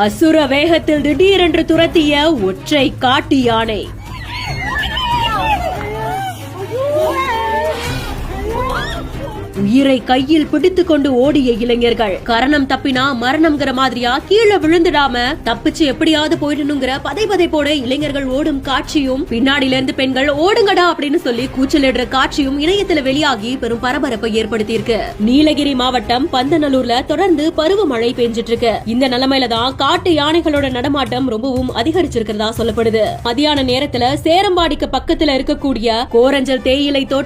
அசுர வேகத்தில் திடீரென்று துரத்திய ஒற்றை காட்டு யானை. உயிரை கையில் பிடித்துக் கொண்டு ஓடிய இளைஞர்கள். கரணம் தப்பினா மரணம்ங்கிற மாதிரியா கீழே விழுந்துடாம தப்பிச்சு எப்படியாவது போயிடணுங்கிற பதைபதைப்போட இளைஞர்கள் ஓடும் காட்சியும், பின்னாடில இருந்து பெண்கள் ஓடுங்கடா அப்படின்னு சொல்லி கூச்சலிடுற காட்சியும் இணையத்துல வெளியாகி பெரும் பரபரப்பை ஏற்படுத்தி இருக்கு. நீலகிரி மாவட்டம் பந்தநல்லூர்ல தொடர்ந்து பருவமழை பெஞ்சிட்டு இருக்கு. இந்த நிலைமையில தான் காட்டு யானைகளோட நடமாட்டம் ரொம்பவும் அதிகரிச்சிருக்கிறதா சொல்லப்படுது. மதியான நேரத்துல சேரம்பாடிக்கு பக்கத்துல இருக்கக்கூடிய கோரஞ்சல் தேயிலை தோட்டம்